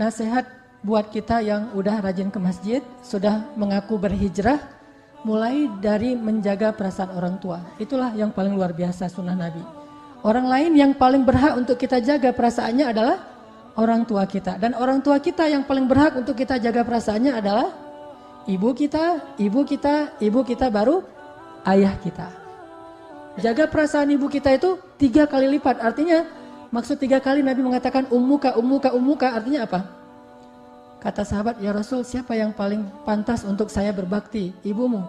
nasihat buat kita yang udah rajin ke masjid, sudah mengaku berhijrah, mulai dari menjaga perasaan orang tua. Itulah yang paling luar biasa sunnah Nabi. Orang lain yang paling berhak untuk kita jaga perasaannya adalah orang tua kita. Dan orang tua kita yang paling berhak untuk kita jaga perasaannya adalah ibu kita baru ayah kita. Jaga perasaan ibu kita itu 3 kali lipat. Artinya maksud 3 kali Nabi mengatakan ummuka, artinya apa? Kata sahabat, ya Rasul, siapa yang paling pantas untuk saya berbakti? Ibumu.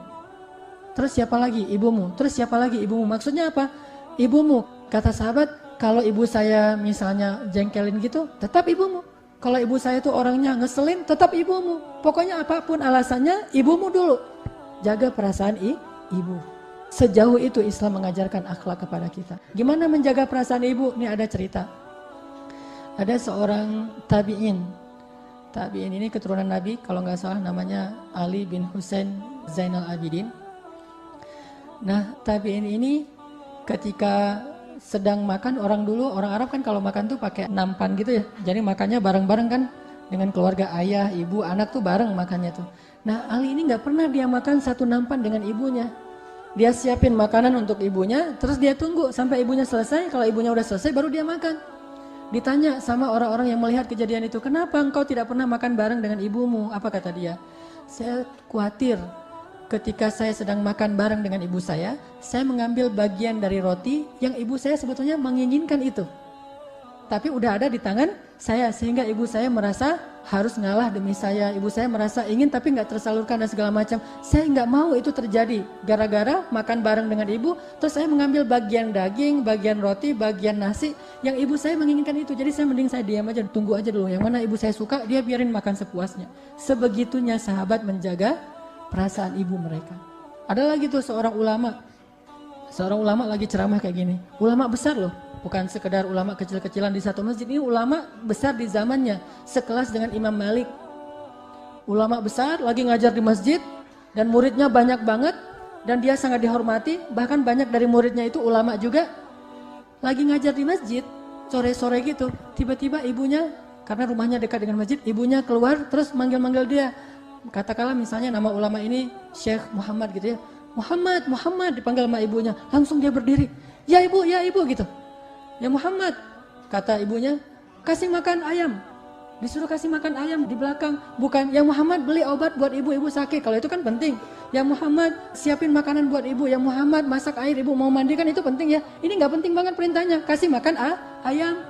Terus siapa lagi? Ibumu. Terus siapa lagi? Ibumu. Maksudnya apa? Ibumu. Kata sahabat, kalau ibu saya misalnya jengkelin gitu, tetap ibumu. Kalau ibu saya itu orangnya ngeselin, tetap ibumu. Pokoknya apapun alasannya, ibumu dulu. Jaga perasaan ibu. Sejauh itu Islam mengajarkan akhlak kepada kita. Gimana menjaga perasaan ibu? Ini ada cerita. Ada seorang tabi'in. Tabi'in ini keturunan Nabi, kalau nggak salah namanya Ali bin Husain Zainal Abidin. Nah, tabi'in ini ketika sedang makan, orang Arab kan kalau makan tuh pakai nampan gitu ya. Jadi makannya bareng-bareng kan dengan keluarga, ayah, ibu, anak tuh bareng makannya tuh. Nah, Ali ini nggak pernah dia makan satu nampan dengan ibunya. Dia siapin makanan untuk ibunya, terus dia tunggu sampai ibunya selesai. Kalau ibunya udah selesai baru dia makan. Ditanya sama orang-orang yang melihat kejadian itu, kenapa engkau tidak pernah makan bareng dengan ibumu? Apa kata dia? Saya khawatir ketika saya sedang makan bareng dengan ibu saya mengambil bagian dari roti yang ibu saya sebetulnya menginginkan itu. Tapi udah ada di tangan saya, sehingga ibu saya merasa harus ngalah demi saya. Ibu saya merasa ingin tapi nggak tersalurkan dan segala macam. Saya nggak mau itu terjadi. Gara-gara makan bareng dengan ibu, terus saya mengambil bagian daging, bagian roti, bagian nasi yang ibu saya menginginkan itu. Jadi saya diam aja, tunggu aja dulu. Yang mana ibu saya suka, dia biarin makan sepuasnya. Sebegitunya sahabat menjaga perasaan ibu mereka. Ada lagi tuh seorang ulama lagi ceramah kayak gini. Ulama besar loh. Bukan sekedar ulama kecil-kecilan di satu masjid. Ini ulama besar di zamannya, sekelas dengan Imam Malik. Ulama besar lagi ngajar di masjid dan muridnya banyak banget dan dia sangat dihormati. Bahkan banyak dari muridnya itu ulama juga. Lagi ngajar di masjid, sore-sore gitu. Tiba-tiba ibunya, karena rumahnya dekat dengan masjid, ibunya keluar terus manggil-manggil dia. Katakanlah misalnya nama ulama ini Syekh Muhammad gitu ya. Muhammad dipanggil sama ibunya. Langsung dia berdiri. Ya ibu gitu. Ya Muhammad, kata ibunya, kasih makan ayam. Disuruh kasih makan ayam di belakang. Bukan, ya Muhammad beli obat buat ibu sakit. Kalau itu kan penting. Ya Muhammad siapin makanan buat ibu. Ya Muhammad masak air, ibu mau mandi kan itu penting ya. Ini gak penting banget perintahnya. Kasih makan ayam.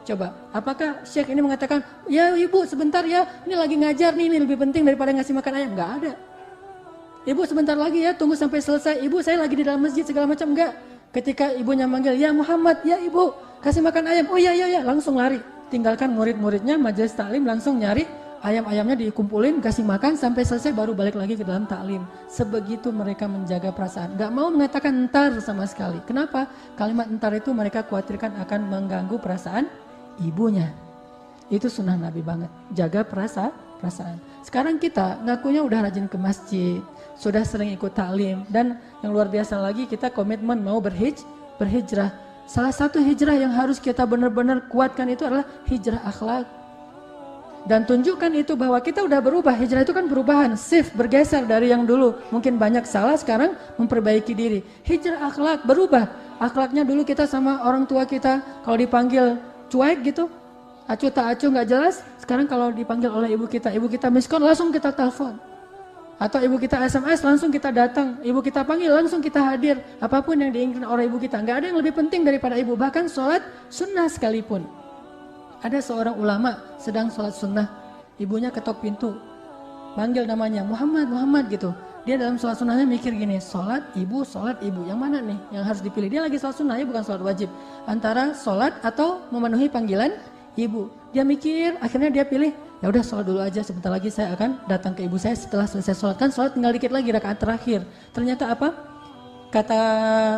Coba, apakah Syekh ini mengatakan, ya ibu sebentar ya, ini lagi ngajar nih, ini lebih penting daripada ngasih makan ayam. Gak ada. Ibu sebentar lagi ya, tunggu sampai selesai. Ibu saya lagi di dalam masjid segala macam. Enggak. Ketika ibunya manggil, ya Muhammad, ya ibu, kasih makan ayam. Oh ya, langsung lari. Tinggalkan murid-muridnya, majelis taklim, langsung nyari ayam-ayamnya dikumpulin, kasih makan, sampai selesai baru balik lagi ke dalam taklim. Sebegitu mereka menjaga perasaan. Gak mau mengatakan entar sama sekali. Kenapa? Kalimat entar itu mereka khawatirkan akan mengganggu perasaan ibunya. Itu sunnah Nabi banget. Jaga perasaan. Sekarang kita ngakunya udah rajin ke masjid, sudah sering ikut taklim, dan yang luar biasa lagi kita komitmen mau berhijrah. Salah satu hijrah yang harus kita benar-benar kuatkan itu adalah hijrah akhlak. Dan tunjukkan itu bahwa kita udah berubah. Hijrah itu kan perubahan, shift, bergeser dari yang dulu. Mungkin banyak salah, sekarang memperbaiki diri. Hijrah akhlak, berubah. Akhlaknya dulu kita sama orang tua kita, kalau dipanggil cuek gitu, acuh tak acuh gak jelas. Sekarang kalau dipanggil oleh ibu kita miskon, langsung kita telepon. Atau ibu kita SMS, langsung kita datang. Ibu kita panggil, langsung kita hadir. Apapun yang diinginkan oleh ibu kita. Gak ada yang lebih penting daripada ibu. Bahkan sholat sunnah sekalipun. Ada seorang ulama sedang sholat sunnah. Ibunya ketok pintu. Panggil namanya, Muhammad gitu. Dia dalam sholat sunnahnya mikir gini, sholat ibu. Yang mana nih yang harus dipilih? Dia lagi sholat sunnah, ya bukan sholat wajib. Antara sholat atau memenuhi panggilan ibu. Dia mikir, akhirnya dia pilih, ya udah sholat dulu aja, sebentar lagi saya akan datang ke ibu saya setelah selesai sholat. Kan sholat tinggal dikit lagi, rakaat terakhir. Ternyata apa? Kata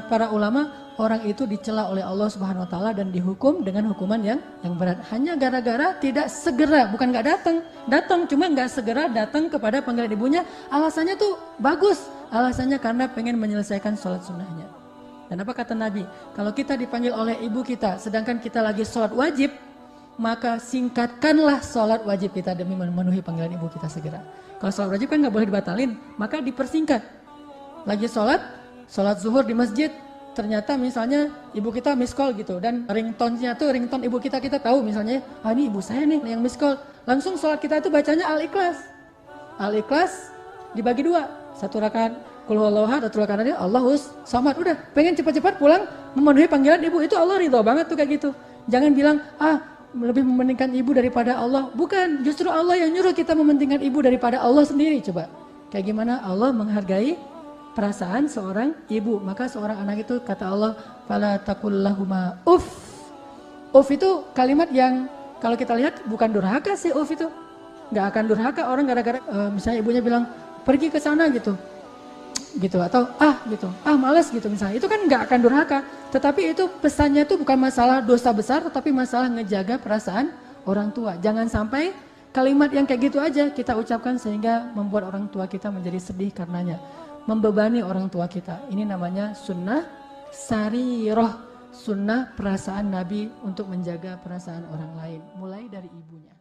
para ulama, orang itu dicela oleh Allah Subhanahu Wa Taala dan dihukum dengan hukuman yang berat. Hanya gara-gara tidak segera, bukan nggak datang, cuma nggak segera datang kepada panggilan ibunya. Alasannya tuh bagus, alasannya karena pengen menyelesaikan sholat sunnahnya. Dan apa kata Nabi? Kalau kita dipanggil oleh ibu kita, sedangkan kita lagi sholat wajib, maka singkatkanlah sholat wajib kita demi memenuhi panggilan ibu kita segera. Kalau sholat wajib kan nggak boleh dibatalin, maka dipersingkat. Lagi sholat zuhur di masjid, ternyata misalnya ibu kita miss call gitu, dan ringtone-nya tuh ringtone ibu kita tahu misalnya, ini ibu saya nih yang miss call. Langsung sholat kita itu bacanya Al-Ikhlas. Al-Ikhlas dibagi 2, 1 rakaat Qul huwallahu ahad, 1 rakaat Allahus samad. Udah, pengen cepat-cepat pulang memenuhi panggilan ibu, itu Allah ridho banget tuh kayak gitu. Jangan bilang lebih mementingkan ibu daripada Allah. Bukan, justru Allah yang nyuruh kita mementingkan ibu daripada Allah sendiri. Coba kayak gimana Allah menghargai perasaan seorang ibu. Maka seorang anak itu kata Allah, fala taqul lahuma uff. Uff itu kalimat yang kalau kita lihat bukan durhaka sih. Uff itu nggak akan durhaka orang gara-gara misalnya ibunya bilang pergi ke sana gitu atau males gitu misalnya, itu kan nggak akan durhaka. Tetapi itu pesannya itu bukan masalah dosa besar, tetapi masalah ngejaga perasaan orang tua. Jangan sampai kalimat yang kayak gitu aja kita ucapkan sehingga membuat orang tua kita menjadi sedih karenanya, membebani orang tua kita. Ini namanya sunnah sariroh, sunnah perasaan Nabi untuk menjaga perasaan orang lain, mulai dari ibunya.